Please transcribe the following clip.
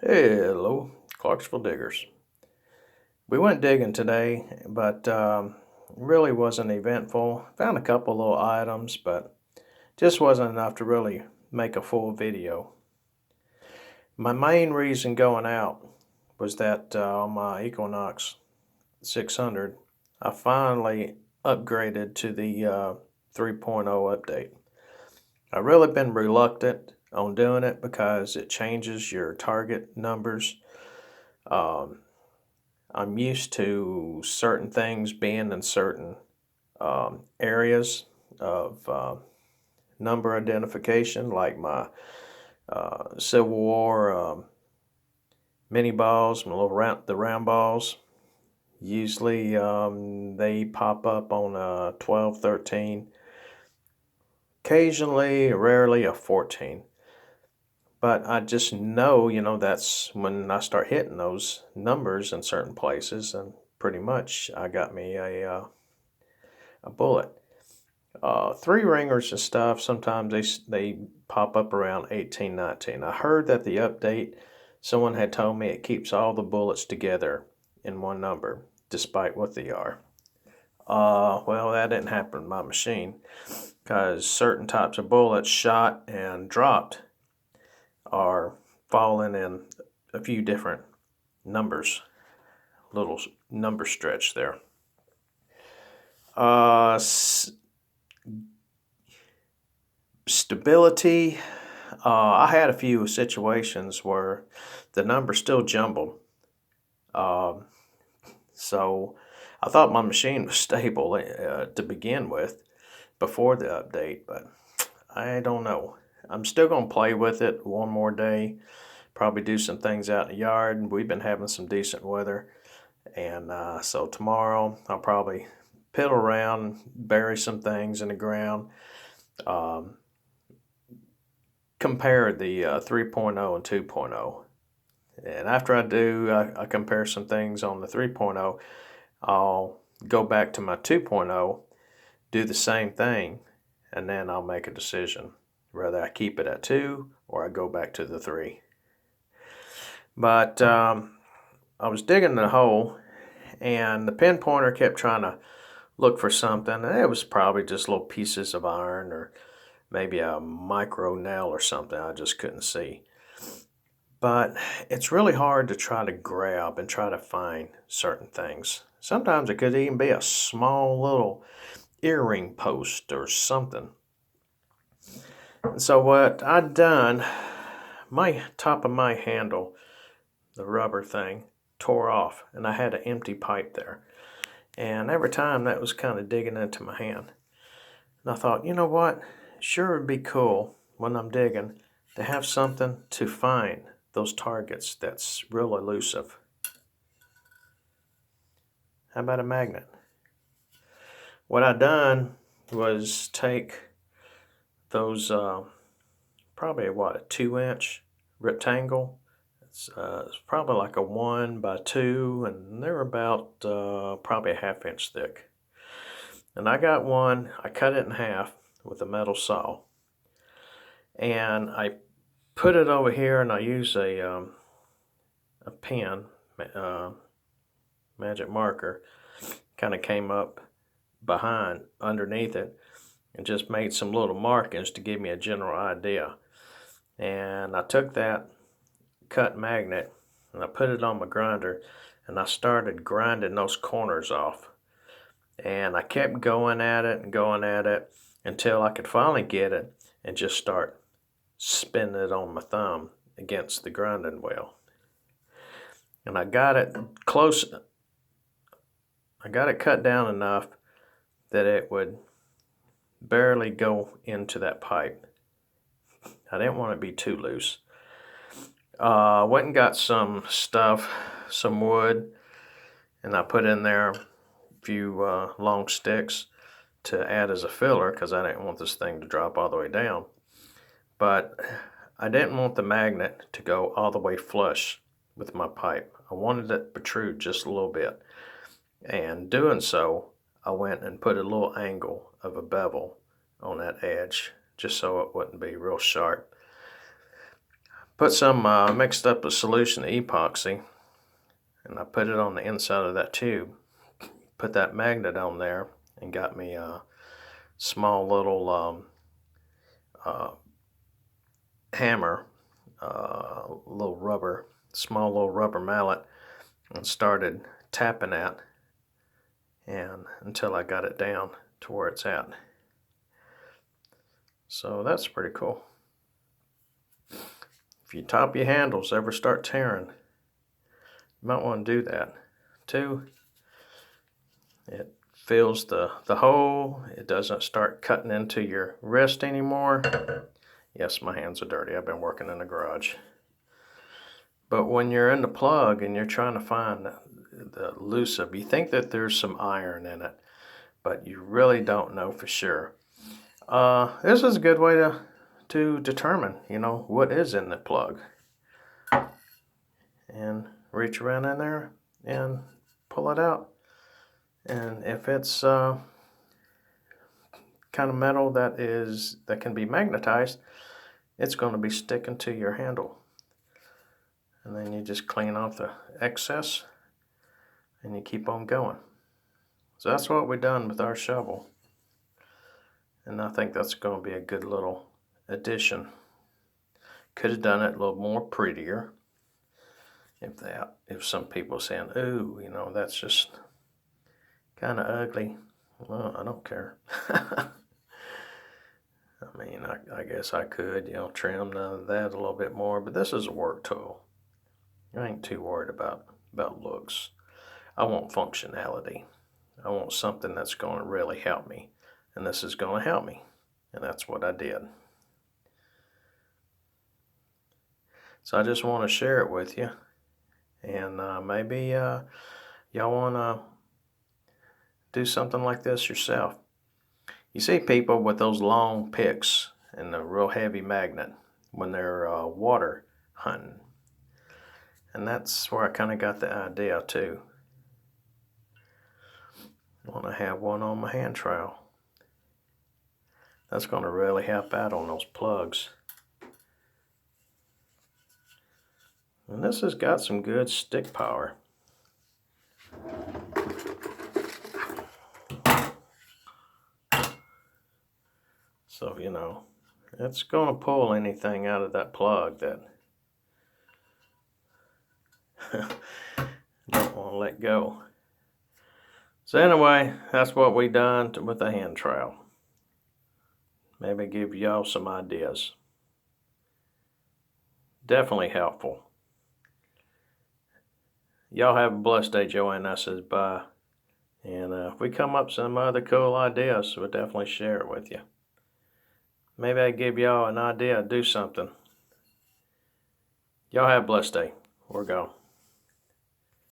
Hello, Clarksville Diggers. We went digging today, but really wasn't eventful. Found a couple little items, but just wasn't enough to really make a full video. My main reason going out was that on my Equinox 600, I finally upgraded to the 3.0 update. I've really been reluctant on doing it because it changes your target numbers. Um, I'm used to certain things being in certain areas of number identification, like my Civil War mini balls, my little the round balls. Usually they pop up on a 12, 13, occasionally, rarely a 14. But I just know, that's when I start hitting those numbers in certain places, and pretty much I got me a bullet. Three ringers and stuff, sometimes they pop up around 18, 19. I heard that the update, someone had told me it keeps all the bullets together in one number, despite what they are. Well, that didn't happen in my machine, because certain types of bullets shot and dropped are falling in a few different numbers, little number stretch there. Stability, I had a few situations where the numbers still jumbled. So I thought my machine was stable to begin with before the update, but I don't know. I'm still going to play with it one more day, probably do some things out in the yard. We've been having some decent weather, and so tomorrow I'll probably piddle around, bury some things in the ground, compare the 3.0 and 2.0. And after I do, I compare some things on the 3.0. I'll go back to my 2.0, do the same thing, and then I'll make a decision whether I keep it at 2 or I go back to the 3. But I was digging the hole, and the pinpointer kept trying to look for something, and it was probably just little pieces of iron or maybe a micro nail or something I just couldn't see. But it's really hard to try to grab and try to find certain things. Sometimes it could even be a small little earring post or something. And so what I'd done, my top of my handle, the rubber thing, tore off, and I had an empty pipe there. And every time that was kind of digging into my hand. And I thought, you know what? Sure would be cool when I'm digging to have something to find those targets that's real elusive. How about a magnet? What I done was take those probably a 2-inch rectangle. It's probably like a 1 by 2, and they're about probably a 1/2 inch thick. And I got one, I cut it in half with a metal saw, and I put it over here, and I use a pen, magic marker, kind of came up behind underneath it and just made some little markings to give me a general idea. And I took that cut magnet and I put it on my grinder, and I started grinding those corners off. And I kept going at it and going at it until I could finally get it and just start spinning it on my thumb against the grinding wheel. And I got it close. I got it cut down enough that it would barely go into that pipe. I didn't want it to be too loose. Went and got some stuff, some wood, and I put in there a few long sticks to add as a filler because I didn't want this thing to drop all the way down. But I didn't want the magnet to go all the way flush with my pipe. I wanted it to protrude just a little bit. And doing so, I went and put a little angle of a bevel on that edge just so it wouldn't be real sharp. Put some mixed up a solution of epoxy, and I put it on the inside of that tube. Put that magnet on there and got me a small little hammer, small little rubber mallet, and started tapping that and until I got it down to where it's at. So that's pretty cool. If your top of your handles ever start tearing, you might want to do that. Too, it fills the hole. It doesn't start cutting into your wrist anymore. Yes, my hands are dirty. I've been working in the garage. But when you're in the plug and you're trying to find the loosening, you think that there's some iron in it, but you really don't know for sure. This is a good way to determine, what is in the plug. And reach around in there and pull it out. And if it's kind of metal that can be magnetized, it's going to be sticking to your handle. And then you just clean off the excess and you keep on going. So that's what we've done with our shovel. And I think that's going to be a good little addition. Could have done it a little more prettier. If some people are saying, ooh, that's just kind of ugly. Well, I don't care. I mean, I guess I could, trim that a little bit more, but this is a work tool. I ain't too worried about looks. I want functionality. I want something that's going to really help me, and this is going to help me, and that's what I did. So I just want to share it with you, and maybe y'all want to do something like this yourself. You see people with those long picks and a real heavy magnet when they're water hunting. And that's where I kind of got the idea too. I want to have one on my hand trowel. That's going to really help out on those plugs. And this has got some good stick power. So, it's going to pull anything out of that plug that don't want to let go. So anyway, that's what we done with the hand trowel. Maybe give y'all some ideas. Definitely helpful. Y'all have a blessed day. Joanne says bye. And if we come up with some other cool ideas, we'll definitely share it with you. Maybe I give y'all an idea to do something. Y'all have a blessed day. We're gone.